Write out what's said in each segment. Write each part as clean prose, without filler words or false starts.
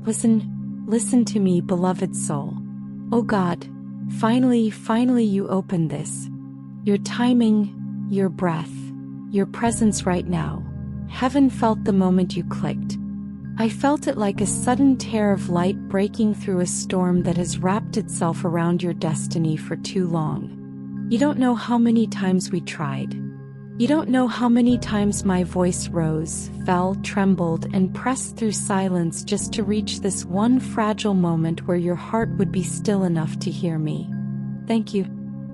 Listen to me, beloved soul. Oh God, finally you opened this. Your timing, your breath, your presence right now. Heaven felt the moment you clicked. I felt it like a sudden tear of light breaking through a storm that has wrapped itself around your destiny for too long. You don't know how many times we tried. You don't know how many times my voice rose, fell, trembled, and pressed through silence just to reach this one fragile moment where your heart would be still enough to hear me. Thank you,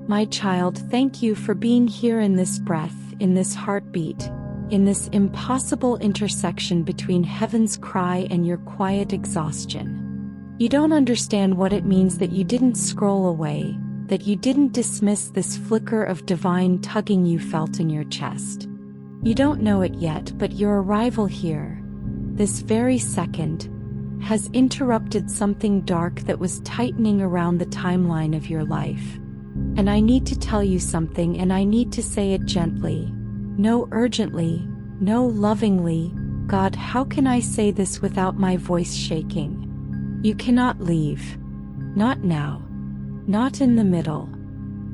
my child, thank you for being here in this breath, in this heartbeat, in this impossible intersection between heaven's cry and your quiet exhaustion. You don't understand what it means that you didn't scroll away, that you didn't dismiss this flicker of divine tugging you felt in your chest. You don't know it yet, but your arrival here, this very second, has interrupted something dark that was tightening around the timeline of your life. And I need to tell you something, and I need to say it gently. No urgently, no lovingly. God, how can I say this without my voice shaking? You cannot leave. Not now. Not in the middle.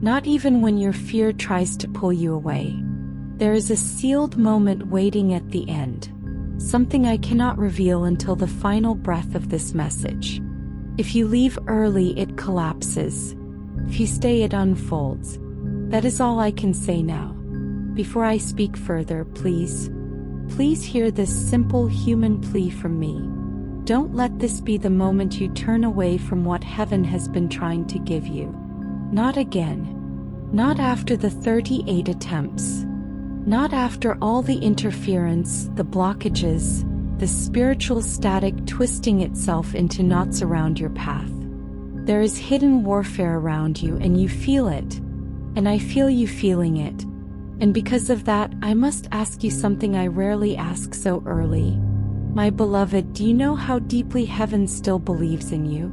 Not even when your fear tries to pull you away. There is a sealed moment waiting at the end. Something I cannot reveal until the final breath of this message. If you leave early, it collapses. If you stay, it unfolds. That is all I can say now. Before I speak further, please hear this simple human plea from me. Don't let this be the moment you turn away from what heaven has been trying to give you. Not again. Not after the 38 attempts. Not after all the interference, the blockages, the spiritual static twisting itself into knots around your path. There is hidden warfare around you, and you feel it. And I feel you feeling it. And because of that, I must ask you something I rarely ask so early. My beloved, do you know how deeply heaven still believes in you?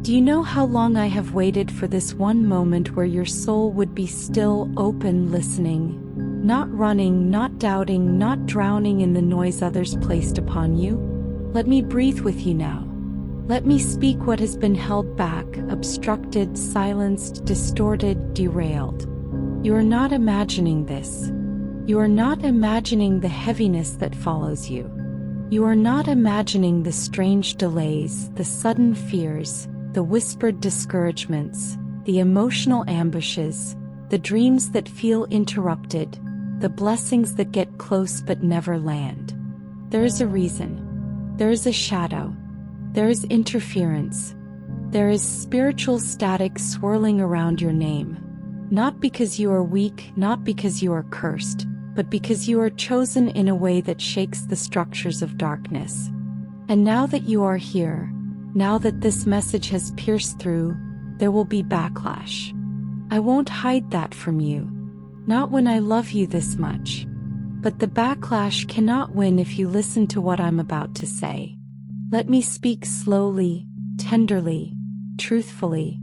Do you know how long I have waited for this one moment where your soul would be still, open, listening? Not running, not doubting, not drowning in the noise others placed upon you? Let me breathe with you now. Let me speak what has been held back, obstructed, silenced, distorted, derailed. You are not imagining this. You are not imagining the heaviness that follows you. You are not imagining the strange delays, the sudden fears, the whispered discouragements, the emotional ambushes, the dreams that feel interrupted, the blessings that get close but never land. There is a reason. There is a shadow. There is interference. There is spiritual static swirling around your name. Not because you are weak, not because you are cursed, but because you are chosen in a way that shakes the structures of darkness. And now that you are here, now that this message has pierced through, there will be backlash. I won't hide that from you. Not when I love you this much. But the backlash cannot win if you listen to what I'm about to say. Let me speak slowly, tenderly, truthfully.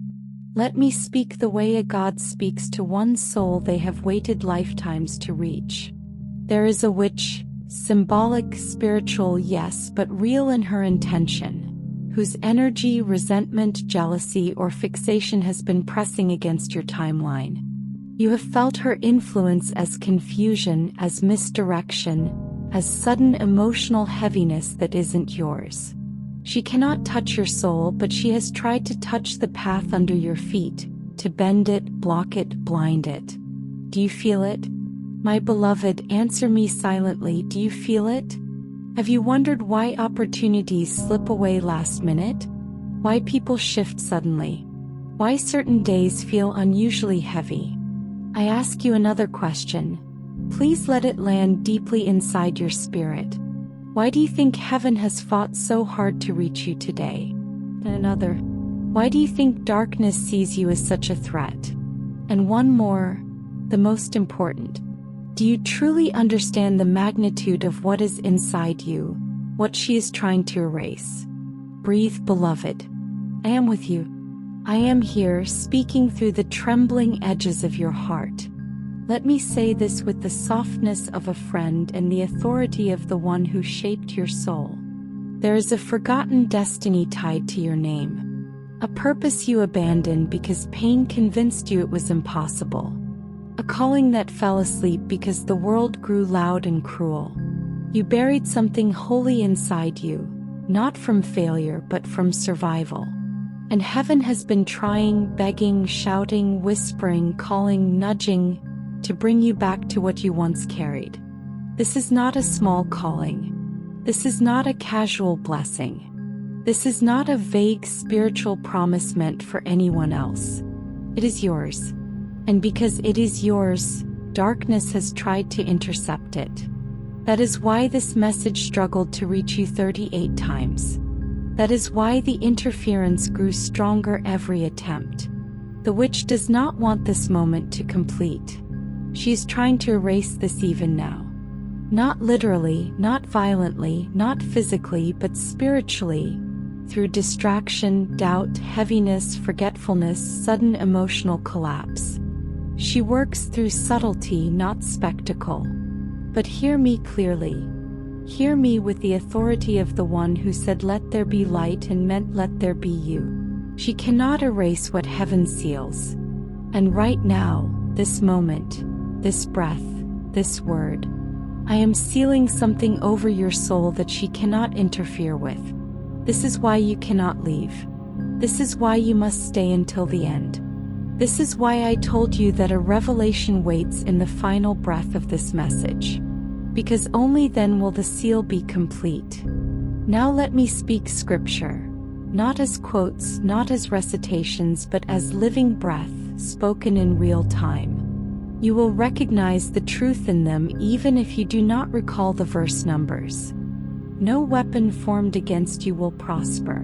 Let me speak the way a God speaks to one soul they have waited lifetimes to reach. There is a witch, symbolic, spiritual, yes, but real in her intention, whose energy, resentment, jealousy, or fixation has been pressing against your timeline. You have felt her influence as confusion, as misdirection, as sudden emotional heaviness that isn't yours. She cannot touch your soul, but she has tried to touch the path under your feet, to bend it, block it, blind it. Do you feel it? My beloved, answer me silently, do you feel it? Have you wondered why opportunities slip away last minute? Why people shift suddenly? Why certain days feel unusually heavy? I ask you another question. Please let it land deeply inside your spirit. Why do you think heaven has fought so hard to reach you today? And another. Why do you think darkness sees you as such a threat? And one more, the most important. Do you truly understand the magnitude of what is inside you, what she is trying to erase? Breathe, beloved. I am with you. I am here, speaking through the trembling edges of your heart. Let me say this with the softness of a friend and the authority of the one who shaped your soul. There is a forgotten destiny tied to your name. A purpose you abandoned because pain convinced you it was impossible. A calling that fell asleep because the world grew loud and cruel. You buried something holy inside you, not from failure but from survival. And heaven has been trying, begging, shouting, whispering, calling, nudging to bring you back to what you once carried. This is not a small calling. This is not a casual blessing. This is not a vague spiritual promise meant for anyone else. It is yours. And because it is yours, darkness has tried to intercept it. That is why this message struggled to reach you 38 times. That is why the interference grew stronger every attempt. The witch does not want this moment to complete. She is trying to erase this even now. Not literally, not violently, not physically, but spiritually, through distraction, doubt, heaviness, forgetfulness, sudden emotional collapse. She works through subtlety, not spectacle. But hear me clearly. Hear me with the authority of the one who said, "Let there be light," and meant, "Let there be you." She cannot erase what heaven seals. And right now, this moment, this breath, this word, I am sealing something over your soul that she cannot interfere with. This is why you cannot leave. This is why you must stay until the end. This is why I told you that a revelation waits in the final breath of this message. Because only then will the seal be complete. Now let me speak scripture, not as quotes, not as recitations, but as living breath, spoken in real time. You will recognize the truth in them even if you do not recall the verse numbers. No weapon formed against you will prosper.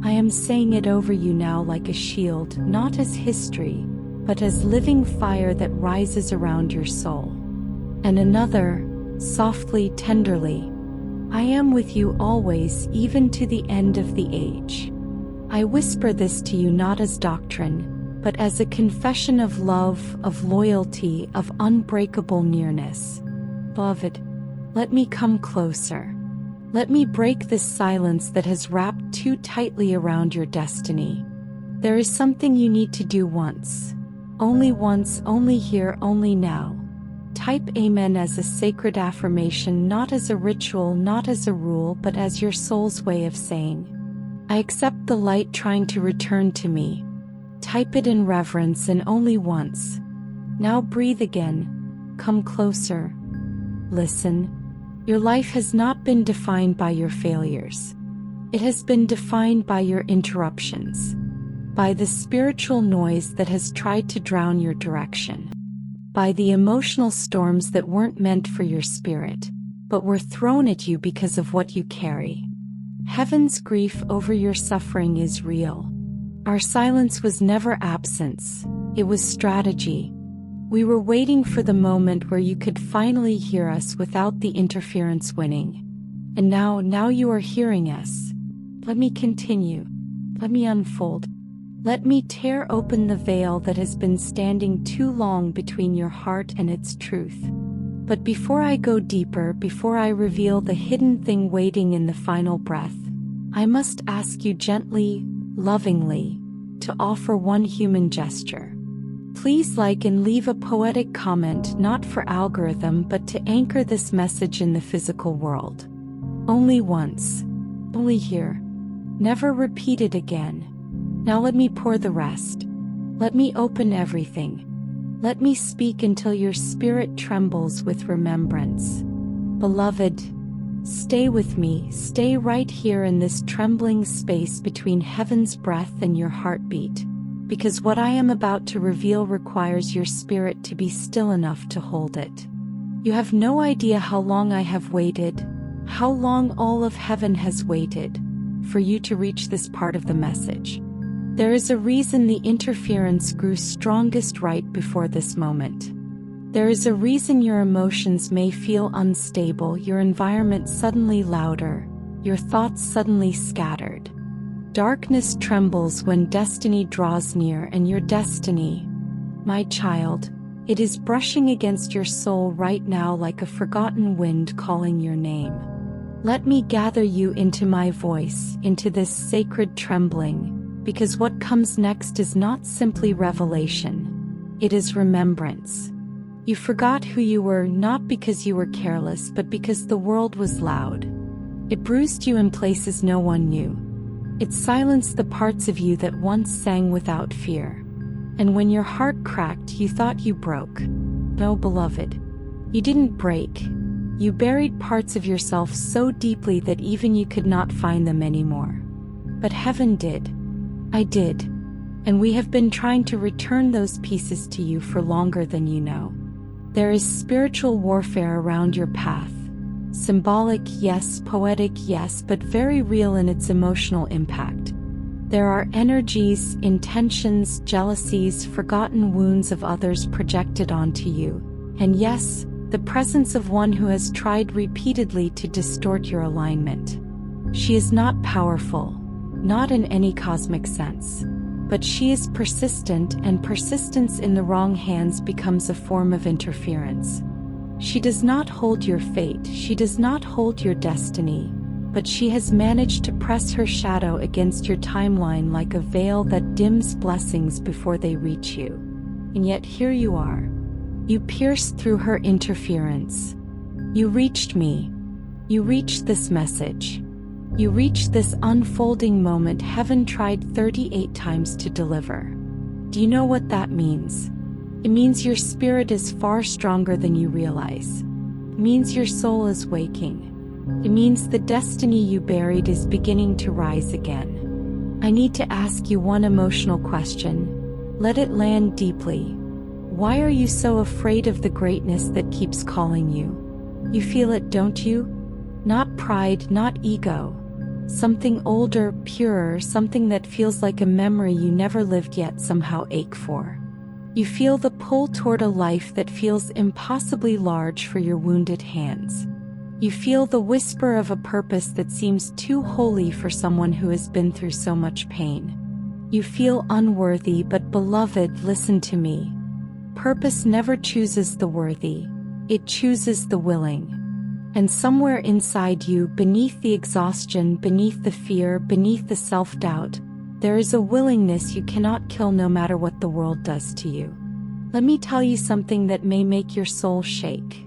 I am saying it over you now like a shield, not as history, but as living fire that rises around your soul. And another, softly, tenderly, I am with you always, even to the end of the age. I whisper this to you not as doctrine, but as a confession of love, of loyalty, of unbreakable nearness. Beloved, let me come closer. Let me break this silence that has wrapped too tightly around your destiny. There is something you need to do once, only here, only now. Type Amen as a sacred affirmation, not as a ritual, not as a rule, but as your soul's way of saying, I accept the light trying to return to me. Type it in reverence and only once. Now breathe again. Come closer. Listen. Your life has not been defined by your failures. It has been defined by your interruptions. By the spiritual noise that has tried to drown your direction. By the emotional storms that weren't meant for your spirit, but were thrown at you because of what you carry. Heaven's grief over your suffering is real. Our silence was never absence, it was strategy. We were waiting for the moment where you could finally hear us without the interference winning. And now you are hearing us. Let me continue. Let me unfold. Let me tear open the veil that has been standing too long between your heart and its truth. But before I go deeper, before I reveal the hidden thing waiting in the final breath, I must ask you gently, lovingly, to offer one human gesture. Please like and leave a poetic comment, not for algorithm but to anchor this message in the physical world. Only once. Only here. Never repeat it again. Now let me pour the rest. Let me open everything. Let me speak until your spirit trembles with remembrance. Beloved, stay with me, stay right here in this trembling space between heaven's breath and your heartbeat, because what I am about to reveal requires your spirit to be still enough to hold it. You have no idea how long I have waited, how long all of heaven has waited, for you to reach this part of the message. There is a reason the interference grew strongest right before this moment. There is a reason your emotions may feel unstable, your environment suddenly louder, your thoughts suddenly scattered. Darkness trembles when destiny draws near, and your destiny, my child, it is brushing against your soul right now like a forgotten wind calling your name. Let me gather you into my voice, into this sacred trembling, because what comes next is not simply revelation. It is remembrance. You forgot who you were not because you were careless but because the world was loud. It bruised you in places no one knew. It silenced the parts of you that once sang without fear. And when your heart cracked, you thought you broke. No, beloved, you didn't break. You buried parts of yourself so deeply that even you could not find them anymore. But heaven did. I did. And we have been trying to return those pieces to you for longer than you know. There is spiritual warfare around your path. Symbolic, yes, poetic, yes, but very real in its emotional impact. There are energies, intentions, jealousies, forgotten wounds of others projected onto you. And yes, the presence of one who has tried repeatedly to distort your alignment. She is not powerful, not in any cosmic sense. But she is persistent, and persistence in the wrong hands becomes a form of interference. She does not hold your fate, she does not hold your destiny, but she has managed to press her shadow against your timeline like a veil that dims blessings before they reach you. And yet here you are. You pierced through her interference. You reached me. You reached this message. You reached this unfolding moment heaven tried 38 times to deliver. Do you know what that means? It means your spirit is far stronger than you realize. It means your soul is waking. It means the destiny you buried is beginning to rise again. I need to ask you one emotional question. Let it land deeply. Why are you so afraid of the greatness that keeps calling you? You feel it, don't you? Not pride, not ego. Something older, purer, something that feels like a memory you never lived yet somehow ache for. You feel the pull toward a life that feels impossibly large for your wounded hands. You feel the whisper of a purpose that seems too holy for someone who has been through so much pain. You feel unworthy, but beloved, listen to me. Purpose never chooses the worthy, it chooses the willing. And somewhere inside you, beneath the exhaustion, beneath the fear, beneath the self-doubt, there is a willingness you cannot kill no matter what the world does to you. Let me tell you something that may make your soul shake.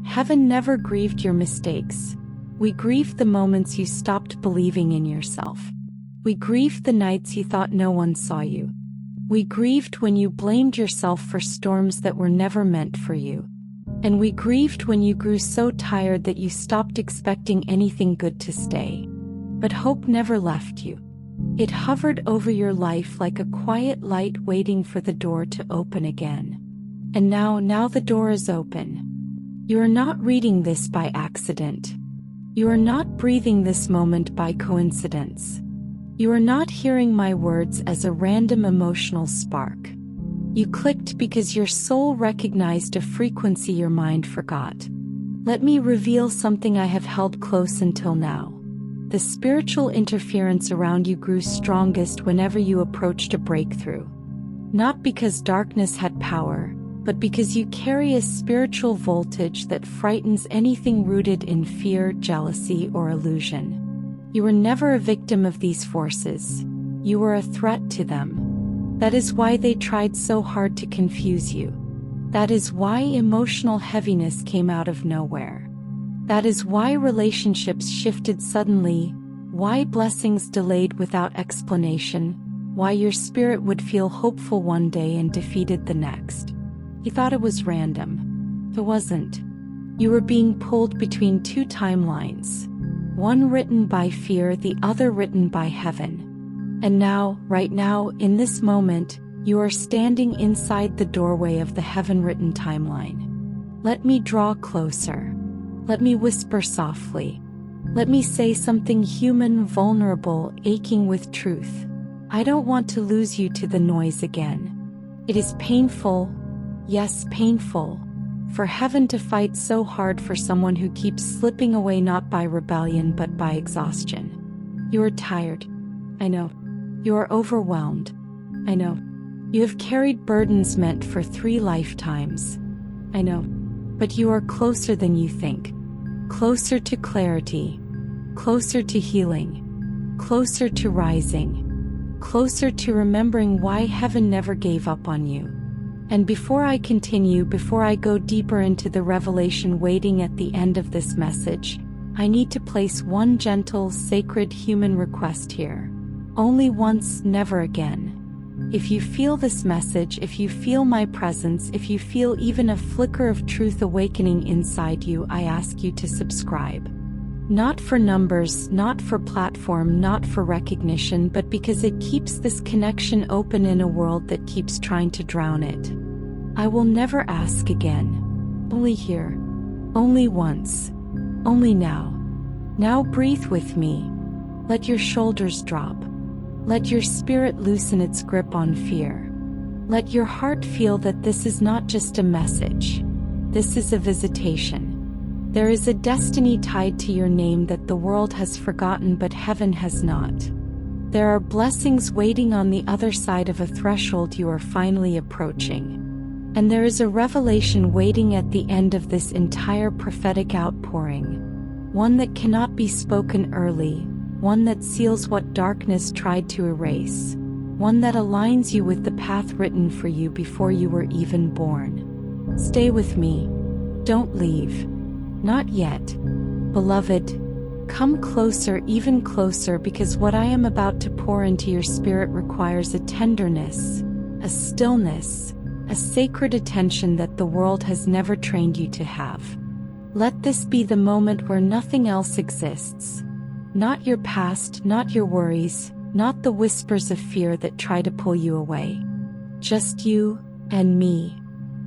Heaven never grieved your mistakes. We grieved the moments you stopped believing in yourself. We grieved the nights you thought no one saw you. We grieved when you blamed yourself for storms that were never meant for you. And we grieved when you grew so tired that you stopped expecting anything good to stay. But hope never left you. It hovered over your life like a quiet light waiting for the door to open again. And now the door is open. You are not reading this by accident. You are not breathing this moment by coincidence. You are not hearing my words as a random emotional spark. You clicked because your soul recognized a frequency your mind forgot. Let me reveal something I have held close until now. The spiritual interference around you grew strongest whenever you approached a breakthrough. Not because darkness had power, but because you carry a spiritual voltage that frightens anything rooted in fear, jealousy, or illusion. You were never a victim of these forces. You were a threat to them. That is why they tried so hard to confuse you. That is why emotional heaviness came out of nowhere. That is why relationships shifted suddenly, why blessings delayed without explanation, why your spirit would feel hopeful one day and defeated the next. You thought it was random. It wasn't. You were being pulled between two timelines. One written by fear, the other written by heaven. And now, right now, in this moment, you are standing inside the doorway of the heaven-written timeline. Let me draw closer. Let me whisper softly. Let me say something human, vulnerable, aching with truth. I don't want to lose you to the noise again. It is painful, yes, painful, for heaven to fight so hard for someone who keeps slipping away not by rebellion but by exhaustion. You are tired. I know. You are overwhelmed. I know. You have carried burdens meant for 3 lifetimes. I know. But you are closer than you think. Closer to clarity. closer to healing, closer to rising, closer to remembering why heaven never gave up on you. And before I continue, before I go deeper into the revelation waiting at the end of this message, I need to place one gentle, sacred human request here. Only once, never again. If you feel this message, if you feel my presence, if you feel even a flicker of truth awakening inside you, I ask you to subscribe. Not for numbers, not for platform, not for recognition, but because it keeps this connection open in a world that keeps trying to drown it. I will never ask again. Only here. Only once. Only now. Now breathe with me. Let your shoulders drop. Let your spirit loosen its grip on fear. Let your heart feel that this is not just a message. This is a visitation. There is a destiny tied to your name that the world has forgotten but heaven has not. There are blessings waiting on the other side of a threshold you are finally approaching. And there is a revelation waiting at the end of this entire prophetic outpouring. One that cannot be spoken early, one that seals what darkness tried to erase, one that aligns you with the path written for you before you were even born. Stay with me. Don't leave. Not yet. Beloved, come closer, even closer, because what I am about to pour into your spirit requires a tenderness, a stillness, a sacred attention that the world has never trained you to have. Let this be the moment where nothing else exists. Not your past, not your worries, not the whispers of fear that try to pull you away. Just you and me.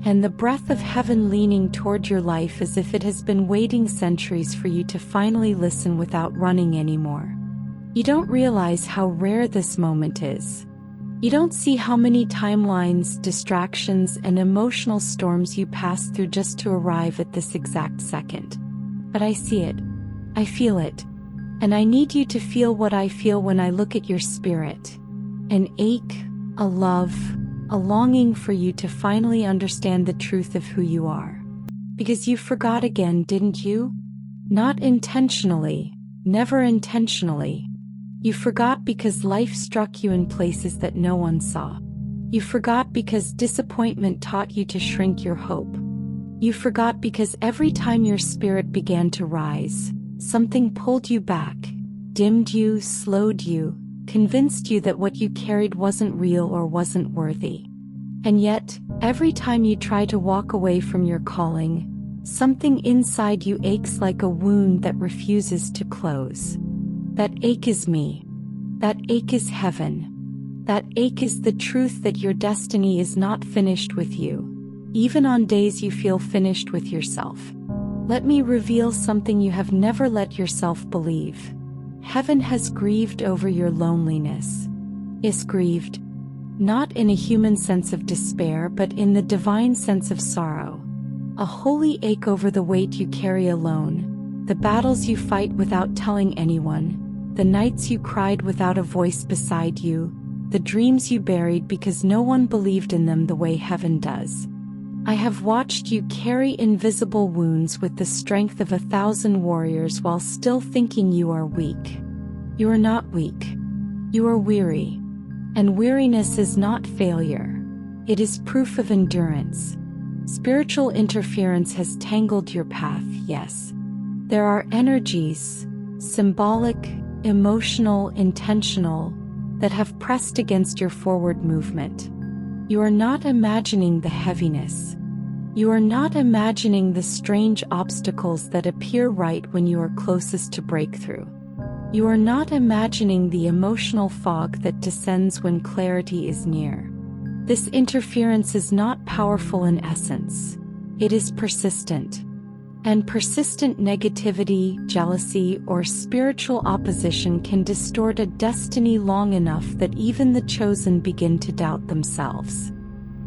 And the breath of heaven leaning toward your life as if it has been waiting centuries for you to finally listen without running anymore. You don't realize how rare this moment is. You don't see how many timelines, distractions, and emotional storms you pass through just to arrive at this exact second. But I see it. I feel it. And I need you to feel what I feel when I look at your spirit. An ache, a love, a longing for you to finally understand the truth of who you are. Because you forgot again, didn't you? Not intentionally, never intentionally. You forgot because life struck you in places that no one saw. You forgot because disappointment taught you to shrink your hope. You forgot because every time your spirit began to rise, something pulled you back, dimmed you, slowed you, convinced you that what you carried wasn't real or wasn't worthy. And yet, every time you try to walk away from your calling, something inside you aches like a wound that refuses to close. That ache is me. That ache is heaven. That ache is the truth that your destiny is not finished with you, even on days you feel finished with yourself. Let me reveal something you have never let yourself believe. Heaven has grieved over your loneliness. Is grieved, not in a human sense of despair but in the divine sense of sorrow. A holy ache over the weight you carry alone, the battles you fight without telling anyone, the nights you cried without a voice beside you, the dreams you buried because no one believed in them the way heaven does. I have watched you carry invisible wounds with the strength of 1,000 warriors while still thinking you are weak. You are not weak. You are weary. And weariness is not failure. It is proof of endurance. Spiritual interference has tangled your path, yes. There are energies, symbolic, emotional, intentional, that have pressed against your forward movement. You are not imagining the heaviness. You are not imagining the strange obstacles that appear right when you are closest to breakthrough. You are not imagining the emotional fog that descends when clarity is near. This interference is not powerful in essence. It is persistent. And persistent negativity, jealousy, or spiritual opposition can distort a destiny long enough that even the chosen begin to doubt themselves.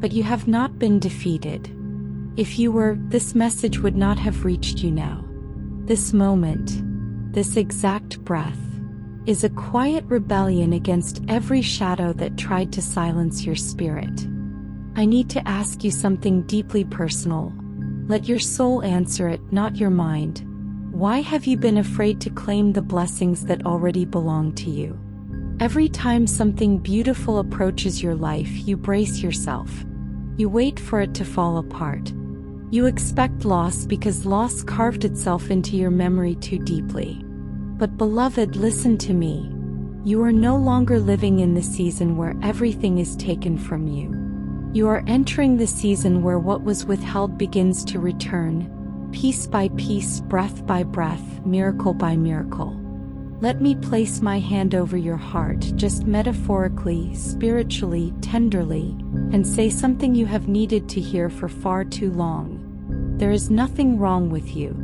But you have not been defeated. If you were, this message would not have reached you now. This moment, this exact breath, is a quiet rebellion against every shadow that tried to silence your spirit. I need to ask you something deeply personal. Let your soul answer it, not your mind. Why have you been afraid to claim the blessings that already belong to you? Every time something beautiful approaches your life, you brace yourself. You wait for it to fall apart. You expect loss because loss carved itself into your memory too deeply. But beloved, listen to me. You are no longer living in the season where everything is taken from you. You are entering the season where what was withheld begins to return, piece by piece, breath by breath, miracle by miracle. Let me place my hand over your heart, just metaphorically, spiritually, tenderly, and say something you have needed to hear for far too long. There is nothing wrong with you.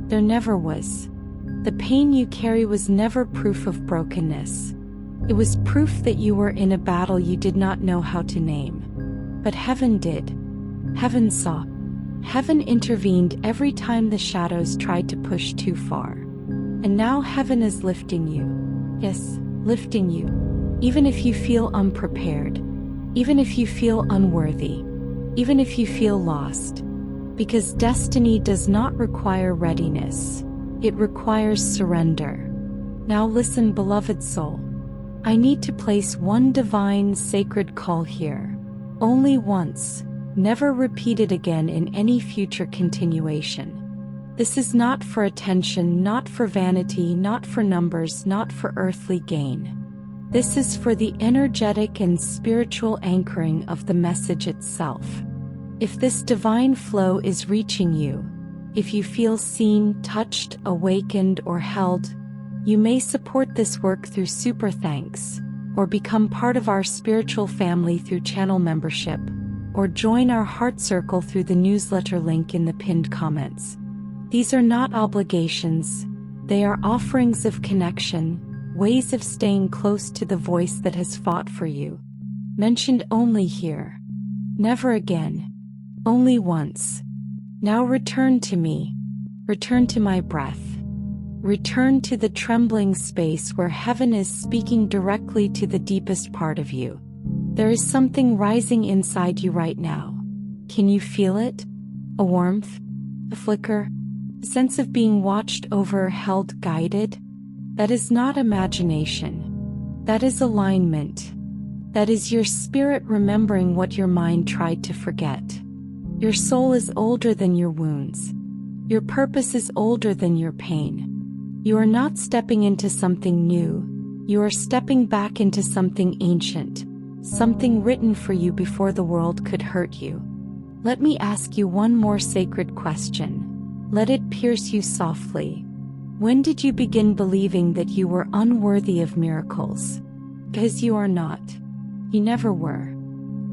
There never was. The pain you carry was never proof of brokenness. It was proof that you were in a battle you did not know how to name. But heaven did. Heaven saw. Heaven intervened every time the shadows tried to push too far. And now heaven is lifting you. Yes, lifting you. Even if you feel unprepared. Even if you feel unworthy. Even if you feel lost. Because destiny does not require readiness. It requires surrender. Now listen, beloved soul. I need to place one divine, sacred call here. Only once, never repeated again in any future continuation. This is not for attention, not for vanity, not for numbers, not for earthly gain. This is for the energetic and spiritual anchoring of the message itself. If this divine flow is reaching you, if you feel seen, touched, awakened, or held, you may support this work through super thanks, or become part of our spiritual family through channel membership, or join our heart circle through the newsletter link in the pinned comments. These are not obligations, they are offerings of connection, ways of staying close to the voice that has fought for you. Mentioned only here. Never again. Only once. Now return to me. Return to my breath. Return to the trembling space where heaven is speaking directly to the deepest part of you. There is something rising inside you right now. Can you feel it? A warmth? A flicker? A sense of being watched over, held, guided? That is not imagination. That is alignment. That is your spirit remembering what your mind tried to forget. Your soul is older than your wounds. Your purpose is older than your pain. You are not stepping into something new. You are stepping back into something ancient, something written for you before the world could hurt you. Let me ask you one more sacred question. Let it pierce you softly. When did you begin believing that you were unworthy of miracles? Because you are not. You never were.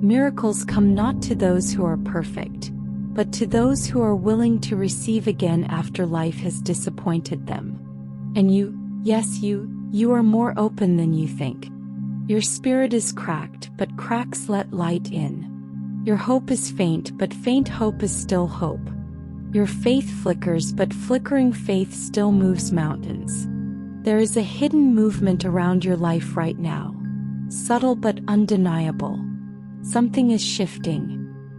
Miracles come not to those who are perfect, but to those who are willing to receive again after life has disappointed them. And you, yes you are more open than you think. Your spirit is cracked, but cracks let light in. Your hope is faint, but faint hope is still hope. Your faith flickers, but flickering faith still moves mountains. There is a hidden movement around your life right now. Subtle but undeniable. Something is shifting.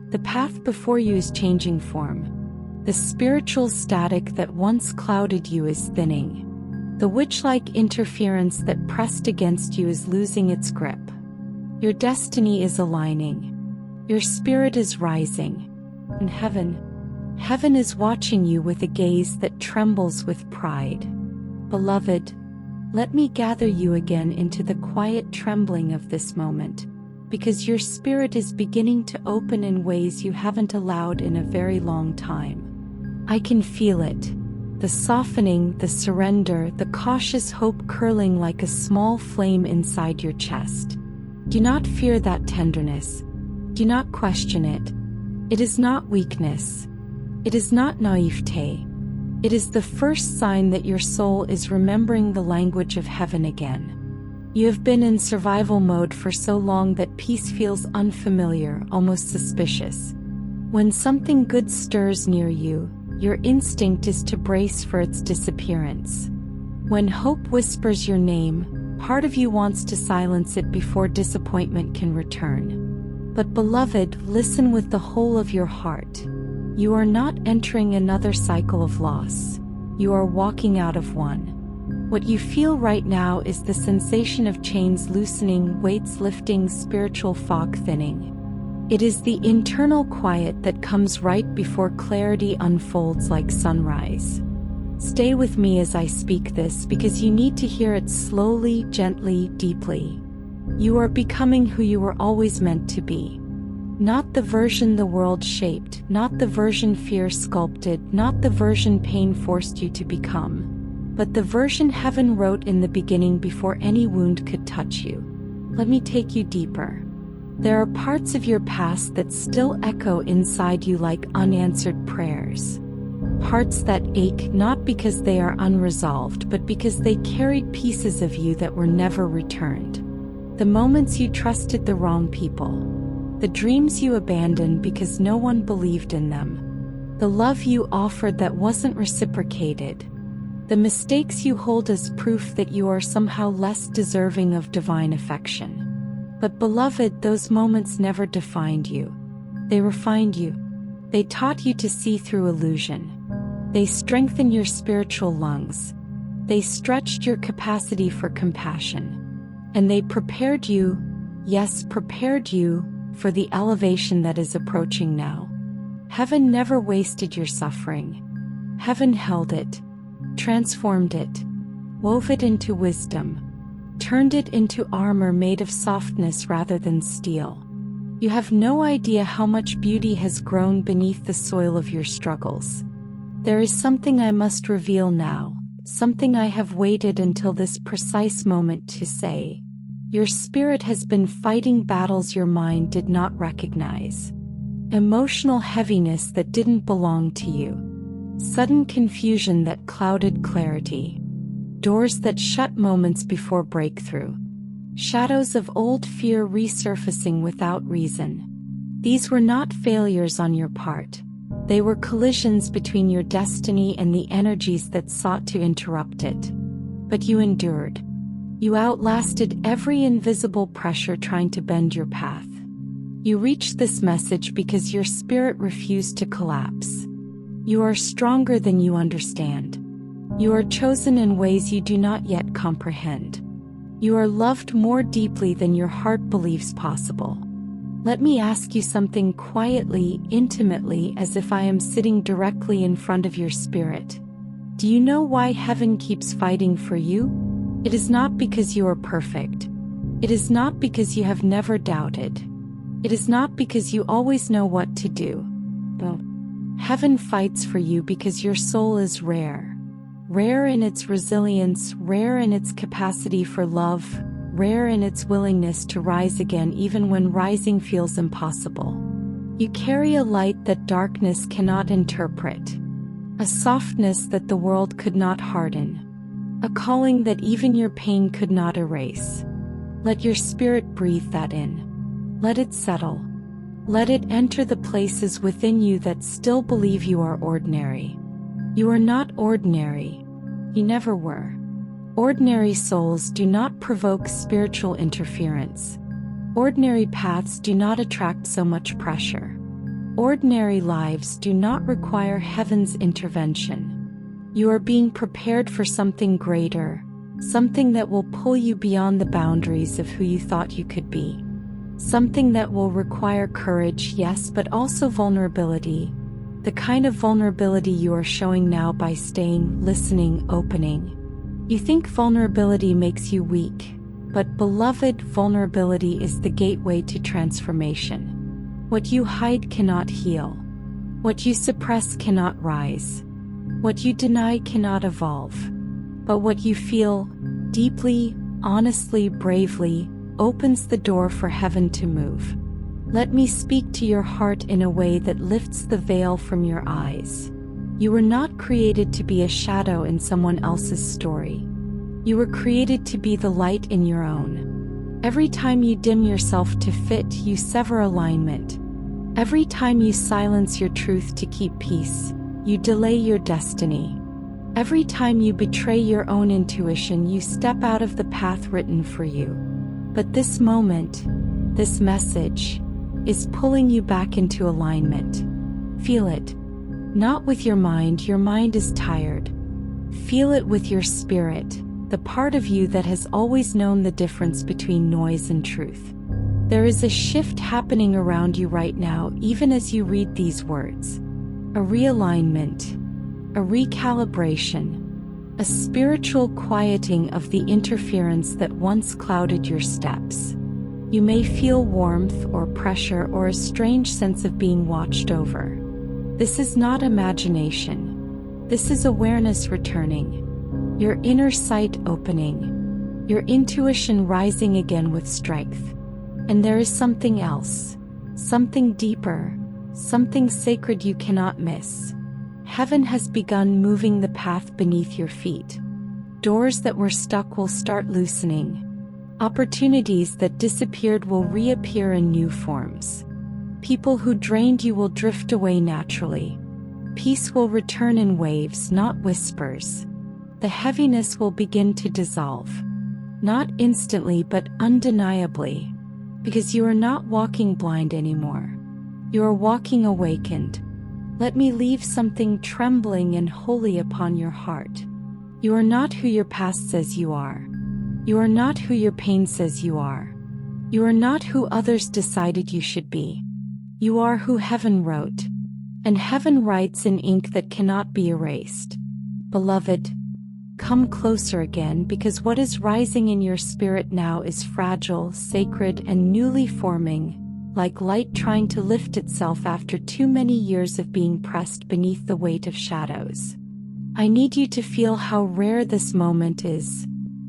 The path before you is changing form. The spiritual static that once clouded you is thinning. The witch-like interference that pressed against you is losing its grip. Your destiny is aligning. Your spirit is rising. And heaven is watching you with a gaze that trembles with pride. Beloved, let me gather you again into the quiet trembling of this moment, because your spirit is beginning to open in ways you haven't allowed in a very long time. I can feel it. The softening, the surrender, the cautious hope curling like a small flame inside your chest. Do not fear that tenderness. Do not question it. It is not weakness. It is not naivete. It is the first sign that your soul is remembering the language of heaven again. You have been in survival mode for so long that peace feels unfamiliar, almost suspicious. When something good stirs near you, your instinct is to brace for its disappearance. When hope whispers your name, part of you wants to silence it before disappointment can return. But beloved, listen with the whole of your heart. You are not entering another cycle of loss. You are walking out of one. What you feel right now is the sensation of chains loosening, weights lifting, spiritual fog thinning. It is the internal quiet that comes right before clarity unfolds like sunrise. Stay with me as I speak this because you need to hear it slowly, gently, deeply. You are becoming who you were always meant to be. Not the version the world shaped, not the version fear sculpted, not the version pain forced you to become, but the version heaven wrote in the beginning before any wound could touch you. Let me take you deeper. There are parts of your past that still echo inside you like unanswered prayers. Parts that ache not because they are unresolved but because they carried pieces of you that were never returned. The moments you trusted the wrong people. The dreams you abandoned because no one believed in them. The love you offered that wasn't reciprocated. The mistakes you hold as proof that you are somehow less deserving of divine affection. But beloved, those moments never defined you. They refined you. They taught you to see through illusion. They strengthened your spiritual lungs. They stretched your capacity for compassion. And they prepared you, yes, prepared you, for the elevation that is approaching now. Heaven never wasted your suffering. Heaven held it, transformed it, wove it into wisdom, turned it into armor made of softness rather than steel. You have no idea how much beauty has grown beneath the soil of your struggles. There is something I must reveal now, something I have waited until this precise moment to say. Your spirit has been fighting battles your mind did not recognize. Emotional heaviness that didn't belong to you. Sudden confusion that clouded clarity. Doors that shut moments before breakthrough. Shadows of old fear resurfacing without reason. These were not failures on your part. They were collisions between your destiny and the energies that sought to interrupt it. But you endured. You outlasted every invisible pressure trying to bend your path. You reached this message because your spirit refused to collapse. You are stronger than you understand. You are chosen in ways you do not yet comprehend. You are loved more deeply than your heart believes possible. Let me ask you something quietly, intimately, as if I am sitting directly in front of your spirit. Do you know why heaven keeps fighting for you? It is not because you are perfect. It is not because you have never doubted. It is not because you always know what to do. No. Heaven fights for you because your soul is rare. Rare in its resilience, rare in its capacity for love, rare in its willingness to rise again even when rising feels impossible. You carry a light that darkness cannot interpret. A softness that the world could not harden. A calling that even your pain could not erase. Let your spirit breathe that in. Let it settle. Let it enter the places within you that still believe you are ordinary. You are not ordinary. You never were. Ordinary souls do not provoke spiritual interference. Ordinary paths do not attract so much pressure. Ordinary lives do not require heaven's intervention. You are being prepared for something greater, something that will pull you beyond the boundaries of who you thought you could be. Something that will require courage, yes, but also vulnerability. The kind of vulnerability you are showing now by staying, listening, opening. You think vulnerability makes you weak, but beloved, vulnerability is the gateway to transformation. What you hide cannot heal. What you suppress cannot rise. What you deny cannot evolve. But what you feel, deeply, honestly, bravely, opens the door for heaven to move. Let me speak to your heart in a way that lifts the veil from your eyes. You were not created to be a shadow in someone else's story. You were created to be the light in your own. Every time you dim yourself to fit, you sever alignment. Every time you silence your truth to keep peace, you delay your destiny. Every time you betray your own intuition, you step out of the path written for you. But this moment, this message, is pulling you back into alignment. Feel it. Not with your mind is tired. Feel it with your spirit, the part of you that has always known the difference between noise and truth. There is a shift happening around you right now, even as you read these words. A realignment, a recalibration, a spiritual quieting of the interference that once clouded your steps. You may feel warmth or pressure or a strange sense of being watched over. This is not imagination. This is awareness returning, your inner sight opening, your intuition rising again with strength. And there is something else, something deeper, something sacred you cannot miss. Heaven has begun moving the path beneath your feet. Doors that were stuck will start loosening. Opportunities that disappeared will reappear in new forms. People who drained you will drift away naturally. Peace will return in waves, not whispers. The heaviness will begin to dissolve. Not instantly, but undeniably. Because you are not walking blind anymore. You are walking awakened. Let me leave something trembling and holy upon your heart. You are not who your past says you are. You are not who your pain says you are. You are not who others decided you should be. You are who heaven wrote. And heaven writes in ink that cannot be erased. Beloved, come closer again, because what is rising in your spirit now is fragile, sacred, and newly forming, like light trying to lift itself after too many years of being pressed beneath the weight of shadows. I need you to feel how rare this moment is,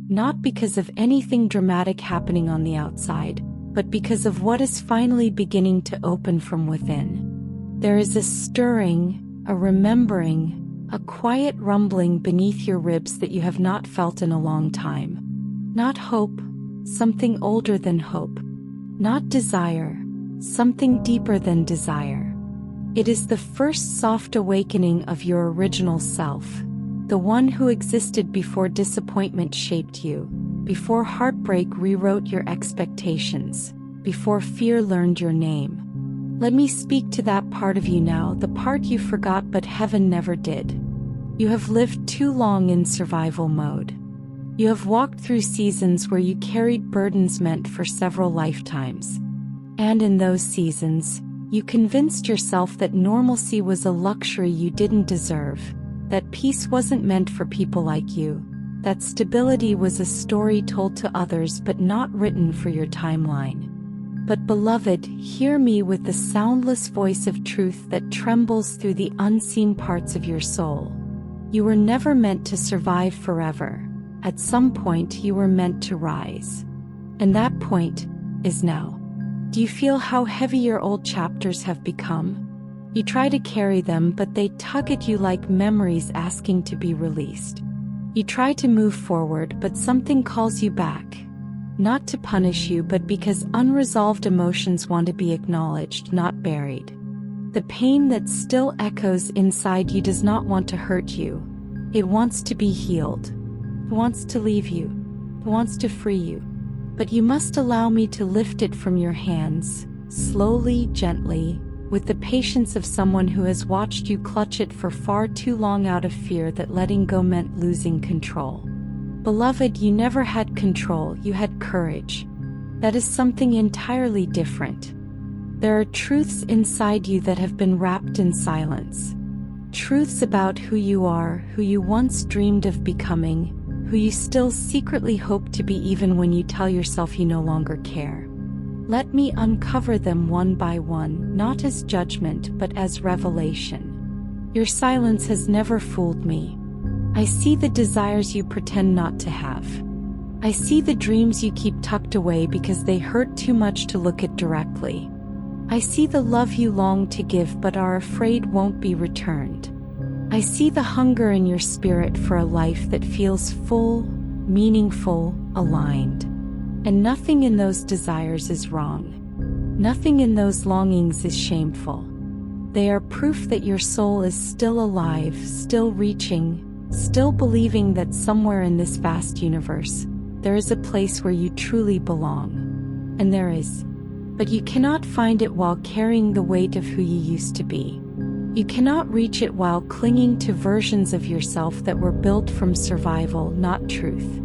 not because of anything dramatic happening on the outside, but because of what is finally beginning to open from within. There is a stirring, a remembering, a quiet rumbling beneath your ribs that you have not felt in a long time. Not hope, something older than hope. Not desire, something deeper than desire. It is the first soft awakening of your original self, the one who existed before disappointment shaped you, before heartbreak rewrote your expectations, before fear learned your name. Let me speak to that part of you now, the part you forgot but heaven never did. You have lived too long in survival mode. You have walked through seasons where you carried burdens meant for several lifetimes. And in those seasons, you convinced yourself that normalcy was a luxury you didn't deserve, that peace wasn't meant for people like you, that stability was a story told to others but not written for your timeline. But beloved, hear me with the soundless voice of truth that trembles through the unseen parts of your soul. You were never meant to survive forever. At some point you were meant to rise. And that point is now. Do you feel how heavy your old chapters have become? You try to carry them, but they tug at you like memories asking to be released. You try to move forward, but something calls you back. Not to punish you, but because unresolved emotions want to be acknowledged, not buried. The pain that still echoes inside you does not want to hurt you. It wants to be healed. It wants to leave you. It wants to free you. But you must allow me to lift it from your hands, slowly, gently, with the patience of someone who has watched you clutch it for far too long out of fear that letting go meant losing control. Beloved, you never had control, you had courage. That is something entirely different. There are truths inside you that have been wrapped in silence. Truths about who you are, who you once dreamed of becoming, who you still secretly hope to be even when you tell yourself you no longer care. Let me uncover them one by one, not as judgment but as revelation. Your silence has never fooled me. I see the desires you pretend not to have. I see the dreams you keep tucked away because they hurt too much to look at directly. I see the love you long to give but are afraid won't be returned. I see the hunger in your spirit for a life that feels full, meaningful, aligned. And nothing in those desires is wrong. Nothing in those longings is shameful. They are proof that your soul is still alive, still reaching, still believing that somewhere in this vast universe, there is a place where you truly belong. And there is. But you cannot find it while carrying the weight of who you used to be. You cannot reach it while clinging to versions of yourself that were built from survival, not truth.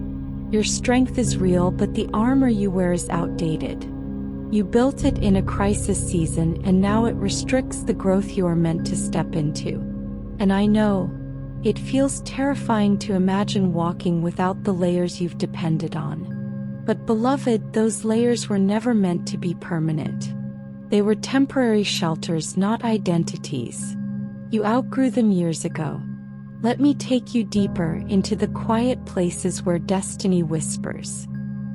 Your strength is real, but the armor you wear is outdated. You built it in a crisis season, and now it restricts the growth you are meant to step into. And I know, it feels terrifying to imagine walking without the layers you've depended on. But beloved, those layers were never meant to be permanent. They were temporary shelters, not identities. You outgrew them years ago. Let me take you deeper into the quiet places where destiny whispers.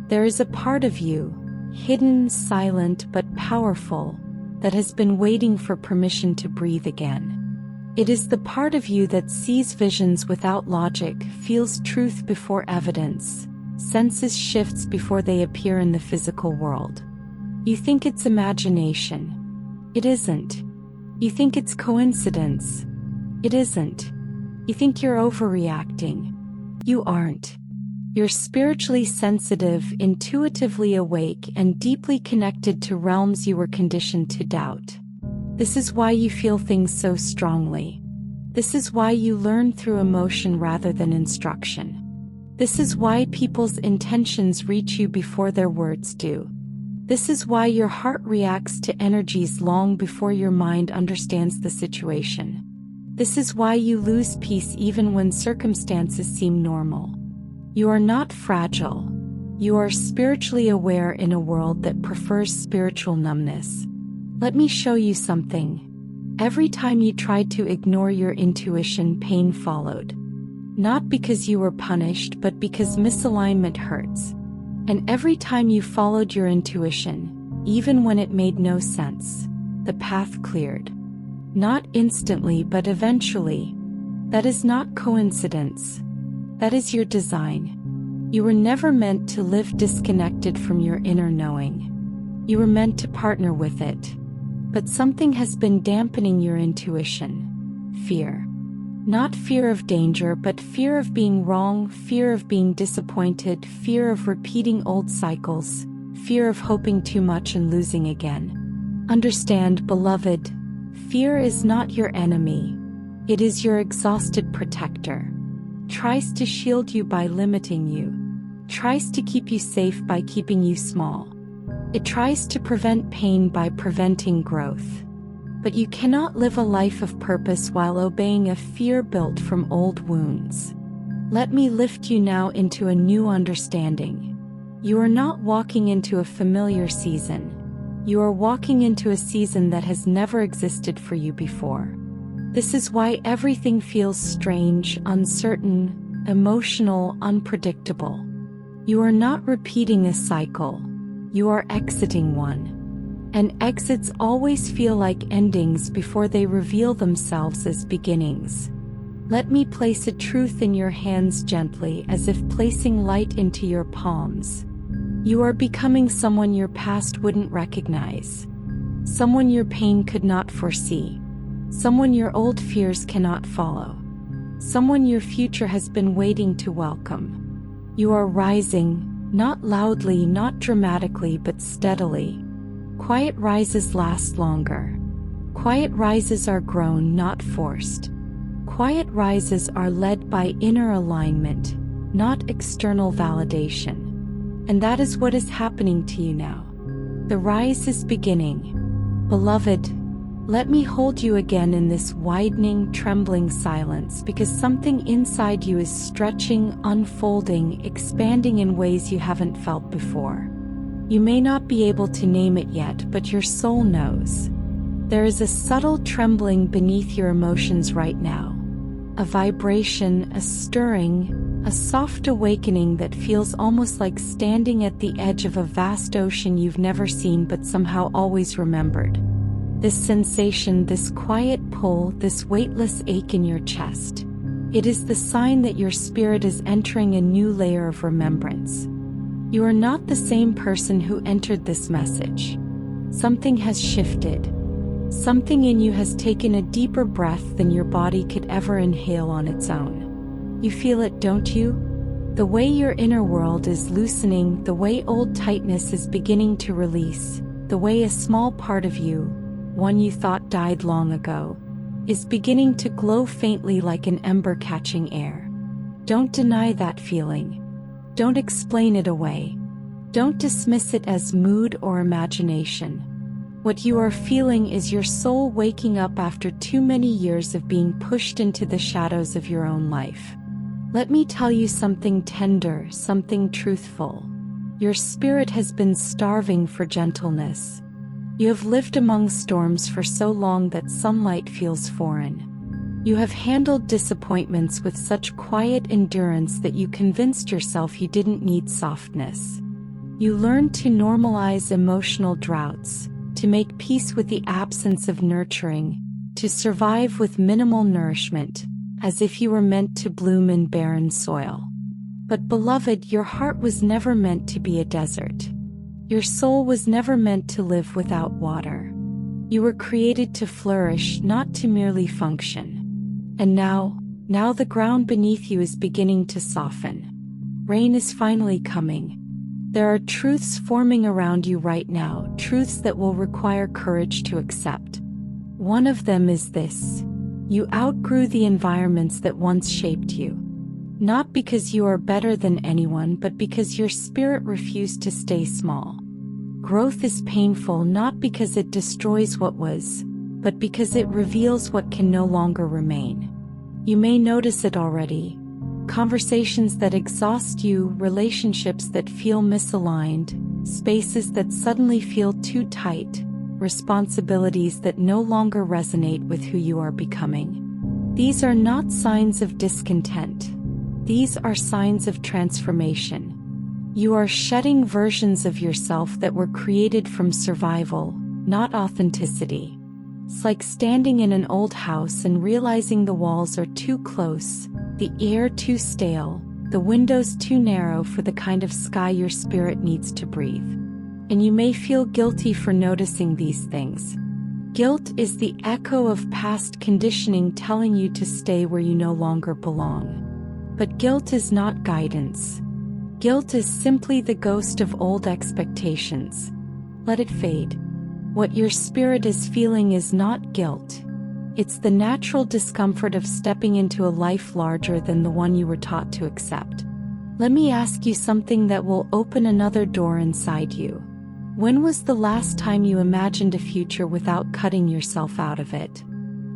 There is a part of you, hidden, silent, but powerful, that has been waiting for permission to breathe again. It is the part of you that sees visions without logic, feels truth before evidence, senses shifts before they appear in the physical world. You think it's imagination. It isn't. You think it's coincidence. It isn't. You think you're overreacting. You aren't. You're spiritually sensitive, intuitively awake, and deeply connected to realms you were conditioned to doubt. This is why you feel things so strongly. This is why you learn through emotion rather than instruction. This is why people's intentions reach you before their words do. This is why your heart reacts to energies long before your mind understands the situation. This is why you lose peace even when circumstances seem normal. You are not fragile. You are spiritually aware in a world that prefers spiritual numbness. Let me show you something. Every time you tried to ignore your intuition, pain followed. Not because you were punished, but because misalignment hurts. And every time you followed your intuition, even when it made no sense, the path cleared. Not instantly, but eventually. That is not coincidence. That is your design. You were never meant to live disconnected from your inner knowing. You were meant to partner with it. But something has been dampening your intuition. Fear. Not fear of danger, but fear of being wrong, fear of being disappointed, fear of repeating old cycles, fear of hoping too much and losing again. Understand, beloved, fear is not your enemy. It is your exhausted protector. Tries to shield you by limiting you. Tries to keep you safe by keeping you small. It tries to prevent pain by preventing growth. But you cannot live a life of purpose while obeying a fear built from old wounds. Let me lift you now into a new understanding. You are not walking into a familiar season. You are walking into a season that has never existed for you before. This is why everything feels strange, uncertain, emotional, unpredictable. You are not repeating a cycle. You are exiting one. And exits always feel like endings before they reveal themselves as beginnings. Let me place a truth in your hands gently, as if placing light into your palms. You are becoming someone your past wouldn't recognize. Someone your pain could not foresee. Someone your old fears cannot follow. Someone your future has been waiting to welcome. You are rising, not loudly, not dramatically, but steadily. Quiet rises last longer. Quiet rises are grown, not forced. Quiet rises are led by inner alignment, not external validation. And that is what is happening to you now. The rise is beginning. Beloved, let me hold you again in this widening, trembling silence, because something inside you is stretching, unfolding, expanding in ways you haven't felt before. You may not be able to name it yet, but your soul knows. There is a subtle trembling beneath your emotions right now. A vibration, a stirring, a soft awakening that feels almost like standing at the edge of a vast ocean you've never seen but somehow always remembered. This sensation, this quiet pull, this weightless ache in your chest. It is the sign that your spirit is entering a new layer of remembrance. You are not the same person who entered this message. Something has shifted. Something in you has taken a deeper breath than your body could ever inhale on its own. You feel it, don't you? The way your inner world is loosening, the way old tightness is beginning to release, the way a small part of you, one you thought died long ago, is beginning to glow faintly like an ember catching air. Don't deny that feeling. Don't explain it away. Don't dismiss it as mood or imagination. What you are feeling is your soul waking up after too many years of being pushed into the shadows of your own life. Let me tell you something tender, something truthful. Your spirit has been starving for gentleness. You have lived among storms for so long that sunlight feels foreign. You have handled disappointments with such quiet endurance that you convinced yourself you didn't need softness. You learned to normalize emotional droughts, to make peace with the absence of nurturing, to survive with minimal nourishment, as if you were meant to bloom in barren soil. But beloved, your heart was never meant to be a desert. Your soul was never meant to live without water. You were created to flourish, not to merely function. And now the ground beneath you is beginning to soften. Rain is finally coming. There are truths forming around you right now, truths that will require courage to accept. One of them is this: you outgrew the environments that once shaped you. Not because you are better than anyone, but because your spirit refused to stay small. Growth is painful not because it destroys what was, but because it reveals what can no longer remain. You may notice it already. Conversations that exhaust you, relationships that feel misaligned, spaces that suddenly feel too tight, responsibilities that no longer resonate with who you are becoming. These are not signs of discontent. These are signs of transformation. You are shedding versions of yourself that were created from survival, not authenticity. It's like standing in an old house and realizing the walls are too close, the air too stale, the windows too narrow for the kind of sky your spirit needs to breathe. And you may feel guilty for noticing these things. Guilt is the echo of past conditioning telling you to stay where you no longer belong. But guilt is not guidance. Guilt is simply the ghost of old expectations. Let it fade. What your spirit is feeling is not guilt. It's the natural discomfort of stepping into a life larger than the one you were taught to accept. Let me ask you something that will open another door inside you. When was the last time you imagined a future without cutting yourself out of it?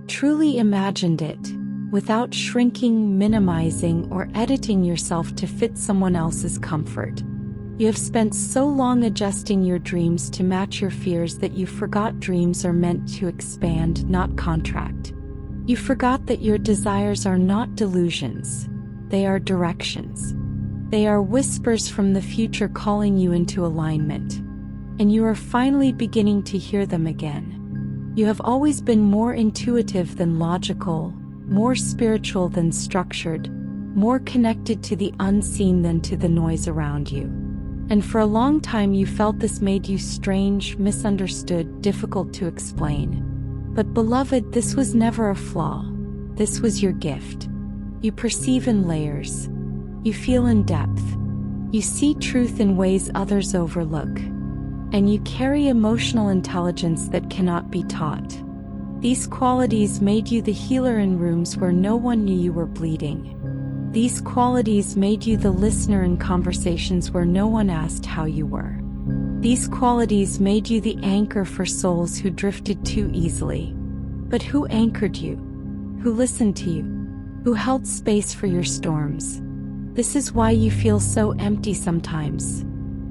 Truly imagined it, without shrinking, minimizing, or editing yourself to fit someone else's comfort. You have spent so long adjusting your dreams to match your fears that you forgot dreams are meant to expand, not contract. You forgot that your desires are not delusions. They are directions. They are whispers from the future calling you into alignment. And you are finally beginning to hear them again. You have always been more intuitive than logical, more spiritual than structured, more connected to the unseen than to the noise around you. And for a long time you felt this made you strange, misunderstood, difficult to explain. But beloved, this was never a flaw. This was your gift. You perceive in layers. You feel in depth. You see truth in ways others overlook. And you carry emotional intelligence that cannot be taught. These qualities made you the healer in rooms where no one knew you were bleeding. These qualities made you the listener in conversations where no one asked how you were. These qualities made you the anchor for souls who drifted too easily. But who anchored you? Who listened to you? Who held space for your storms? This is why you feel so empty sometimes.